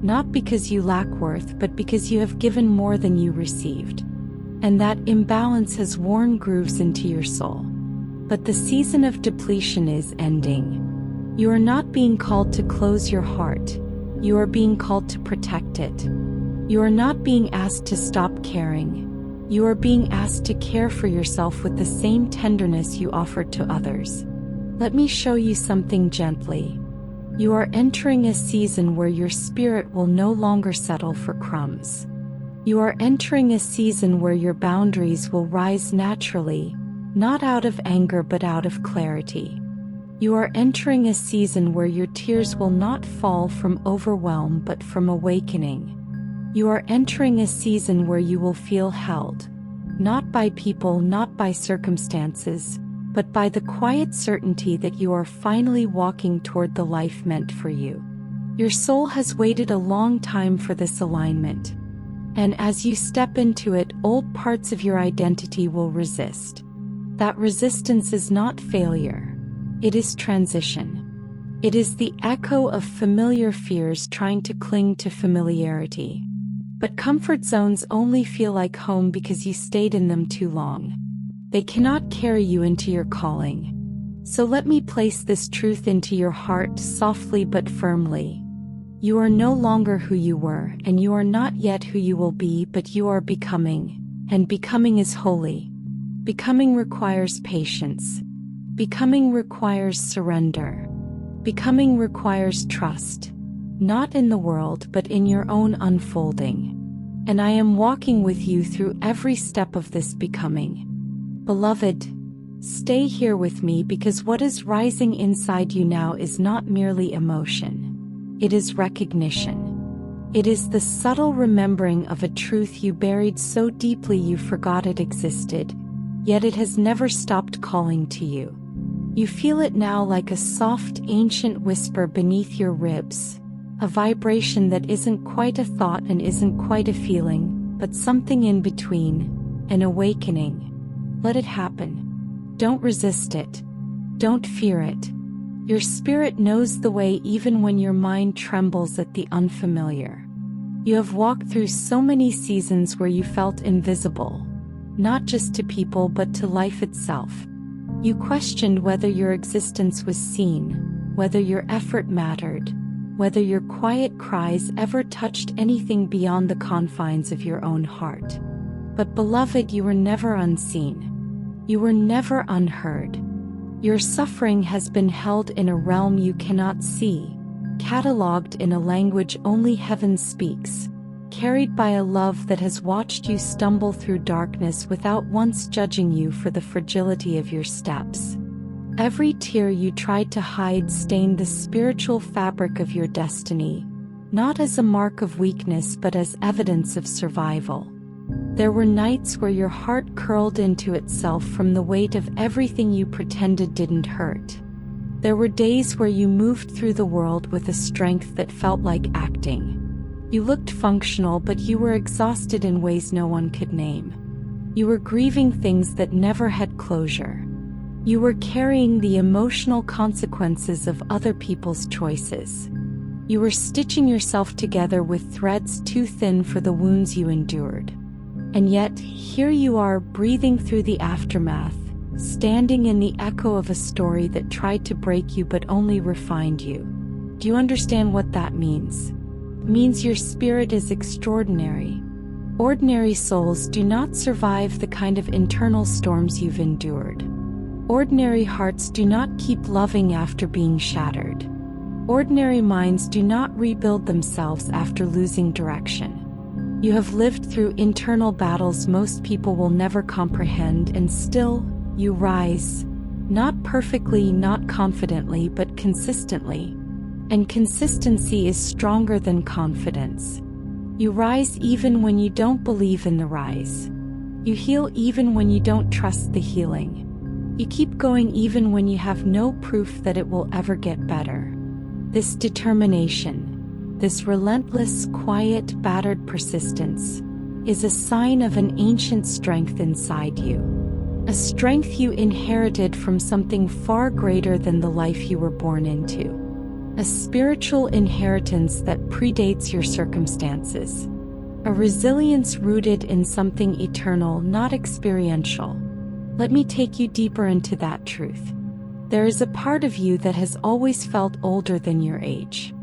Not because you lack worth, but because you have given more than you received. And that imbalance has worn grooves into your soul. But the season of depletion is ending. You are not being called to close your heart. You are being called to protect it. You are not being asked to stop caring. You are being asked to care for yourself with the same tenderness you offered to others. Let me show you something gently. You are entering a season where your spirit will no longer settle for crumbs. You are entering a season where your boundaries will rise naturally, not out of anger but out of clarity. You are entering a season where your tears will not fall from overwhelm but from awakening. You are entering a season where you will feel held, Not by people, not by circumstances, but by the quiet certainty that you are finally walking toward the life meant for you. Your soul has waited a long time for this alignment. And as you step into it, old parts of your identity will resist. That resistance is not failure. It is transition. It is the echo of familiar fears trying to cling to familiarity. But comfort zones only feel like home because you stayed in them too long. They cannot carry you into your calling. So let me place this truth into your heart softly but firmly. You are no longer who you were, and you are not yet who you will be, but you are becoming, and becoming is holy. Becoming requires patience. Becoming requires surrender. Becoming requires trust, not in the world but in your own unfolding. And I am walking with you through every step of this becoming. Beloved, stay here with me, because what is rising inside you now is not merely emotion. It is recognition. It is the subtle remembering of a truth you buried so deeply you forgot it existed, yet it has never stopped calling to you. You feel it now like a soft, ancient whisper beneath your ribs, a vibration that isn't quite a thought and isn't quite a feeling, but something in between, an awakening. Let it happen. Don't resist it. Don't fear it. Your spirit knows the way even when your mind trembles at the unfamiliar. You have walked through so many seasons where you felt invisible, not just to people but to life itself. You questioned whether your existence was seen, whether your effort mattered, whether your quiet cries ever touched anything beyond the confines of your own heart. But beloved, you were never unseen. You were never unheard. Your suffering has been held in a realm you cannot see, catalogued in a language only heaven speaks, carried by a love that has watched you stumble through darkness without once judging you for the fragility of your steps. Every tear you tried to hide stained the spiritual fabric of your destiny, not as a mark of weakness but as evidence of survival. There were nights where your heart curled into itself from the weight of everything you pretended didn't hurt. There were days where you moved through the world with a strength that felt like acting. You looked functional, but you were exhausted in ways no one could name. You were grieving things that never had closure. You were carrying the emotional consequences of other people's choices. You were stitching yourself together with threads too thin for the wounds you endured. And yet, here you are, breathing through the aftermath, standing in the echo of a story that tried to break you but only refined you. Do you understand what that means? It means your spirit is extraordinary. Ordinary souls do not survive the kind of internal storms you've endured. Ordinary hearts do not keep loving after being shattered. Ordinary minds do not rebuild themselves after losing direction. You have lived through internal battles most people will never comprehend, and still, you rise. Not perfectly, not confidently, but consistently. And consistency is stronger than confidence. You rise even when you don't believe in the rise. You heal even when you don't trust the healing. You keep going even when you have no proof that it will ever get better. This determination, this relentless, quiet, battered persistence, is a sign of an ancient strength inside you. A strength you inherited from something far greater than the life you were born into. A spiritual inheritance that predates your circumstances. A resilience rooted in something eternal, not experiential. Let me take you deeper into that truth. There is a part of you that has always felt older than your age.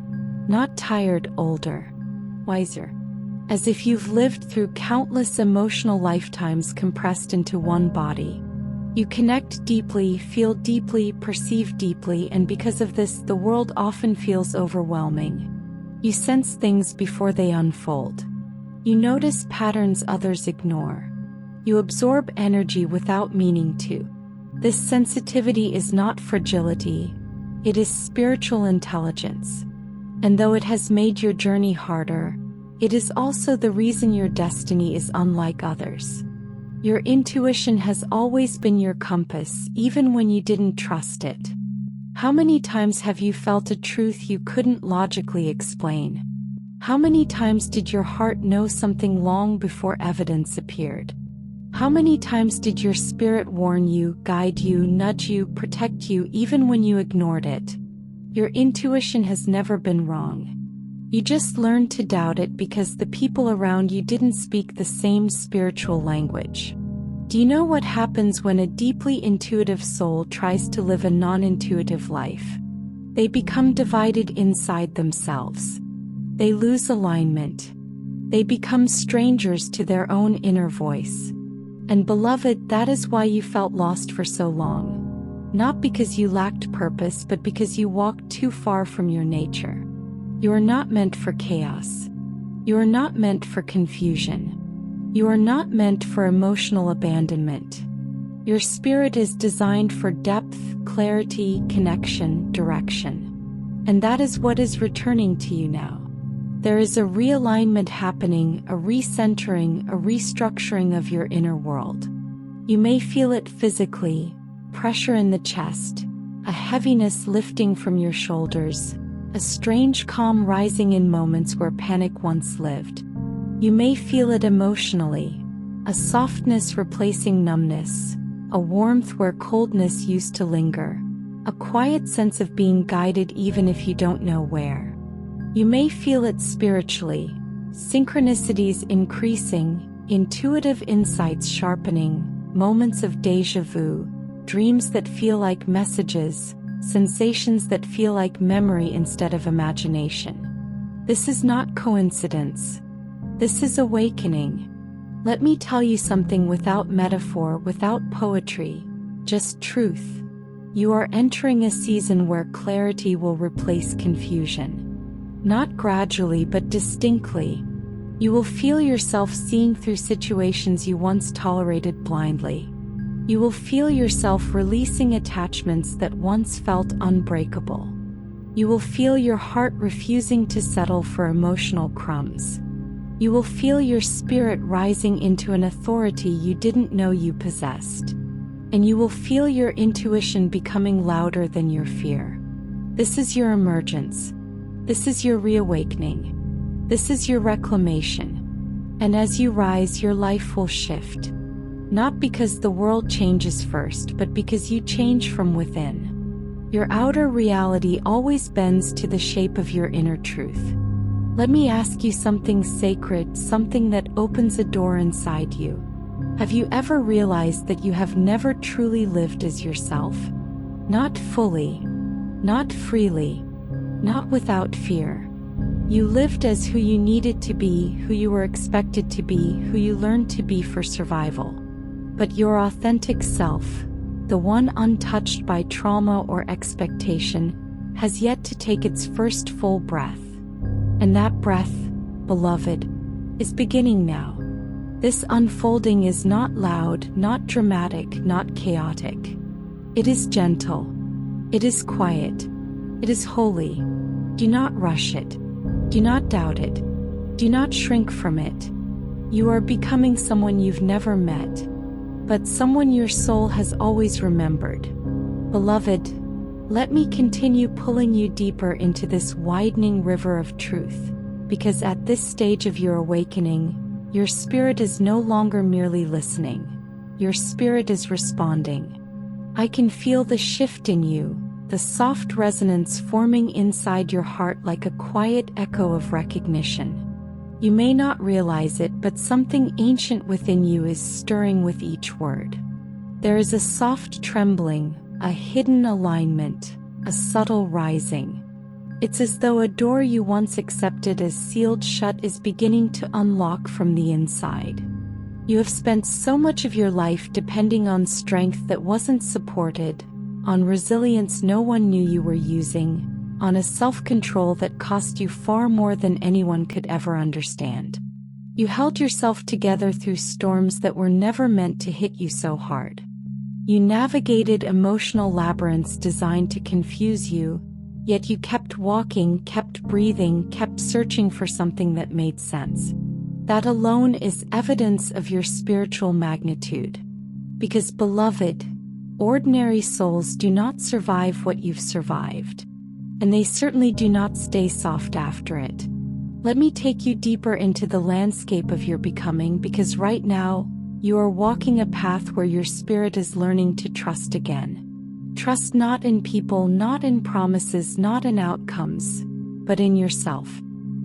Not tired, older. Wiser. As if you've lived through countless emotional lifetimes compressed into one body. You connect deeply, feel deeply, perceive deeply, and because of this, the world often feels overwhelming. You sense things before they unfold. You notice patterns others ignore. You absorb energy without meaning to. This sensitivity is not fragility, it is spiritual intelligence. And though it has made your journey harder, it is also the reason your destiny is unlike others. Your intuition has always been your compass, even when you didn't trust it. How many times have you felt a truth you couldn't logically explain? How many times did your heart know something long before evidence appeared? How many times did your spirit warn you, guide you, nudge you, protect you, even when you ignored it? Your intuition has never been wrong. You just learned to doubt it because the people around you didn't speak the same spiritual language. Do you know what happens when a deeply intuitive soul tries to live a non-intuitive life? They become divided inside themselves. They lose alignment. They become strangers to their own inner voice. And beloved, that is why you felt lost for so long. Not because you lacked purpose, but because you walked too far from your nature. You are not meant for chaos. You are not meant for confusion. You are not meant for emotional abandonment. Your spirit is designed for depth, clarity, connection, direction. And that is what is returning to you now. There is a realignment happening, a recentering, a restructuring of your inner world. You may feel it physically, pressure in the chest, a heaviness lifting from your shoulders, a strange calm rising in moments where panic once lived. You may feel it emotionally, a softness replacing numbness, a warmth where coldness used to linger, a quiet sense of being guided even if you don't know where. You may feel it spiritually, synchronicities increasing, intuitive insights sharpening, moments of déjà vu, dreams that feel like messages, sensations that feel like memory instead of imagination. This is not coincidence. This is awakening. Let me tell you something without metaphor, without poetry, just truth. You are entering a season where clarity will replace confusion. Not gradually, but distinctly. You will feel yourself seeing through situations you once tolerated blindly. You will feel yourself releasing attachments that once felt unbreakable. You will feel your heart refusing to settle for emotional crumbs. You will feel your spirit rising into an authority you didn't know you possessed. And you will feel your intuition becoming louder than your fear. This is your emergence. This is your reawakening. This is your reclamation. And as you rise, your life will shift. Not because the world changes first, but because you change from within. Your outer reality always bends to the shape of your inner truth. Let me ask you something sacred, something that opens a door inside you. Have you ever realized that you have never truly lived as yourself? Not fully, not freely, not without fear. You lived as who you needed to be, who you were expected to be, who you learned to be for survival. But your authentic self, the one untouched by trauma or expectation, has yet to take its first full breath. And that breath, beloved, is beginning now. This unfolding is not loud, not dramatic, not chaotic. It is gentle. It is quiet. It is holy. Do not rush it. Do not doubt it. Do not shrink from it. You are becoming someone you've never met, but someone your soul has always remembered. Beloved, let me continue pulling you deeper into this widening river of truth, because at this stage of your awakening, your spirit is no longer merely listening. Your spirit is responding. I can feel the shift in you, the soft resonance forming inside your heart like a quiet echo of recognition. You may not realize it, but something ancient within you is stirring with each word. There is a soft trembling, a hidden alignment, a subtle rising. It's as though a door you once accepted as sealed shut is beginning to unlock from the inside. You have spent so much of your life depending on strength that wasn't supported, on resilience no one knew you were using, on a self-control that cost you far more than anyone could ever understand. You held yourself together through storms that were never meant to hit you so hard. You navigated emotional labyrinths designed to confuse you, yet you kept walking, kept breathing, kept searching for something that made sense. That alone is evidence of your spiritual magnitude. Because, beloved, ordinary souls do not survive what you've survived. And they certainly do not stay soft after it. Let me take you deeper into the landscape of your becoming, because right now, you are walking a path where your spirit is learning to trust again. Trust not in people, not in promises, not in outcomes, but in yourself.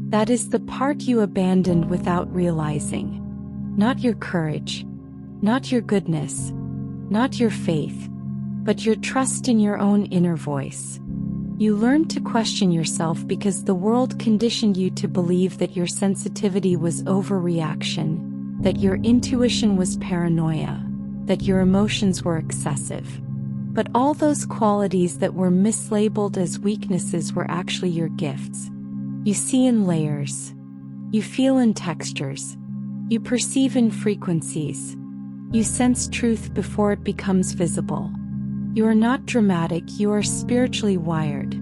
That is the part you abandoned without realizing. Not your courage, not your goodness, not your faith, but your trust in your own inner voice. You learned to question yourself because the world conditioned you to believe that your sensitivity was overreaction, that your intuition was paranoia, that your emotions were excessive. But all those qualities that were mislabeled as weaknesses were actually your gifts. You see in layers. You feel in textures. You perceive in frequencies. You sense truth before it becomes visible. You are not dramatic, you are spiritually wired.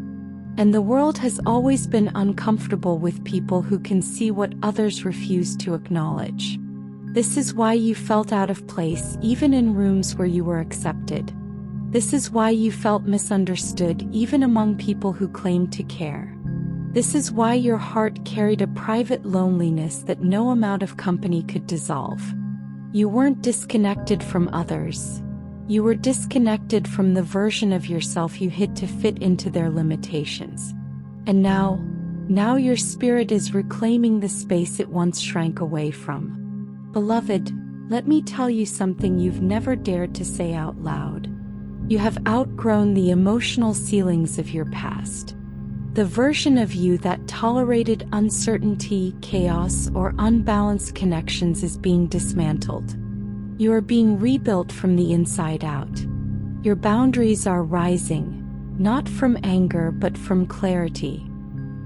And the world has always been uncomfortable with people who can see what others refuse to acknowledge. This is why you felt out of place even in rooms where you were accepted. This is why you felt misunderstood even among people who claimed to care. This is why your heart carried a private loneliness that no amount of company could dissolve. You weren't disconnected from others. You were disconnected from the version of yourself you hid to fit into their limitations. And now your spirit is reclaiming the space it once shrank away from. Beloved, let me tell you something you've never dared to say out loud. You have outgrown the emotional ceilings of your past. The version of you that tolerated uncertainty, chaos, or unbalanced connections is being dismantled. You are being rebuilt from the inside out. Your boundaries are rising, not from anger but from clarity.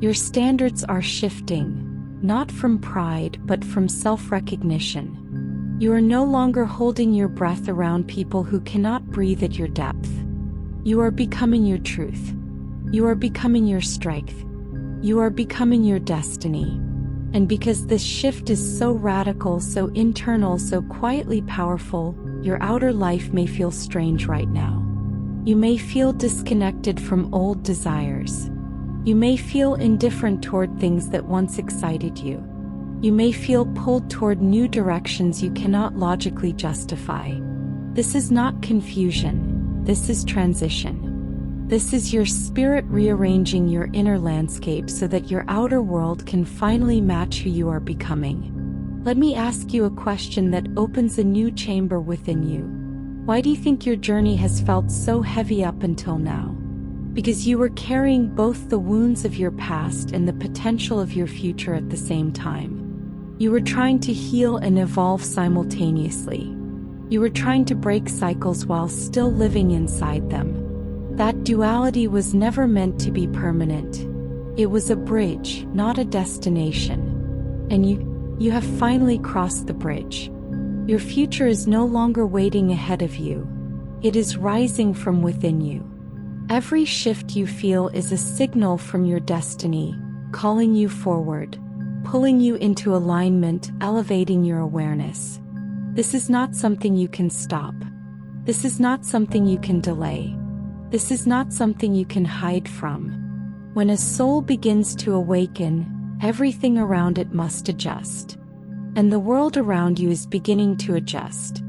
Your standards are shifting, not from pride but from self-recognition. You are no longer holding your breath around people who cannot breathe at your depth. You are becoming your truth. You are becoming your strength. You are becoming your destiny. And because this shift is so radical, so internal, so quietly powerful, your outer life may feel strange right now. You may feel disconnected from old desires. You may feel indifferent toward things that once excited you. You may feel pulled toward new directions you cannot logically justify. This is not confusion. This is transition. This is your spirit rearranging your inner landscape so that your outer world can finally match who you are becoming. Let me ask you a question that opens a new chamber within you. Why do you think your journey has felt so heavy up until now? Because you were carrying both the wounds of your past and the potential of your future at the same time. You were trying to heal and evolve simultaneously. You were trying to break cycles while still living inside them. That duality was never meant to be permanent. It was a bridge, not a destination. And you have finally crossed the bridge. Your future is no longer waiting ahead of you. It is rising from within you. Every shift you feel is a signal from your destiny, calling you forward, pulling you into alignment, elevating your awareness. This is not something you can stop. This is not something you can delay. This is not something you can hide from. When a soul begins to awaken, everything around it must adjust. And the world around you is beginning to adjust.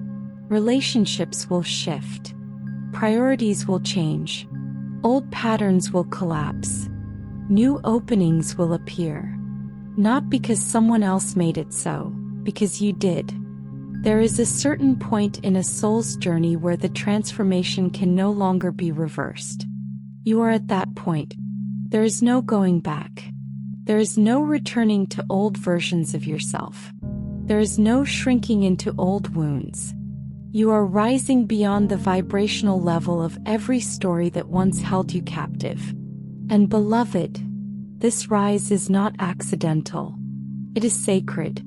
Relationships will shift. Priorities will change. Old patterns will collapse. New openings will appear. Not because someone else made it so, because you did. There is a certain point in a soul's journey where the transformation can no longer be reversed. You are at that point. There is no going back. There is no returning to old versions of yourself. There is no shrinking into old wounds. You are rising beyond the vibrational level of every story that once held you captive. And beloved, this rise is not accidental. It is sacred.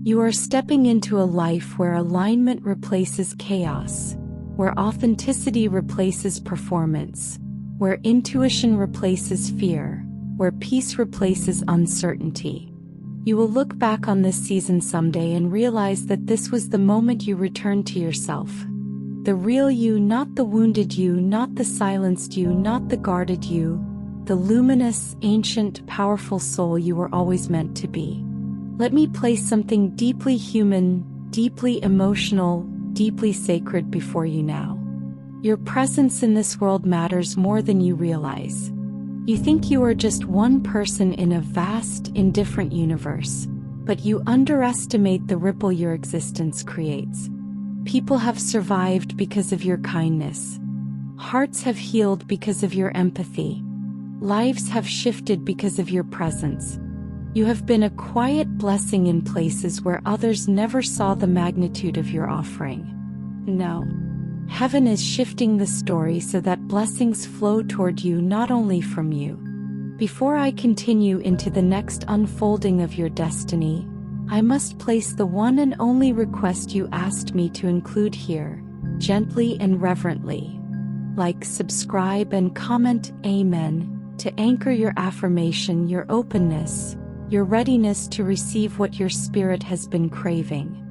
You are stepping into a life where alignment replaces chaos, where authenticity replaces performance, where intuition replaces fear, where peace replaces uncertainty. You will look back on this season someday and realize that this was the moment you returned to yourself. The real you, not the wounded you, not the silenced you, not the guarded you, the luminous, ancient, powerful soul you were always meant to be. Let me place something deeply human, deeply emotional, deeply sacred before you now. Your presence in this world matters more than you realize. You think you are just one person in a vast, indifferent universe, but you underestimate the ripple your existence creates. People have survived because of your kindness. Hearts have healed because of your empathy. Lives have shifted because of your presence. You have been a quiet blessing in places where others never saw the magnitude of your offering. Now, heaven is shifting the story so that blessings flow toward you, not only from you. Before I continue into the next unfolding of your destiny, I must place the one and only request you asked me to include here, gently and reverently. Like, subscribe, and comment Amen to anchor your affirmation, your openness, your readiness to receive what your spirit has been craving.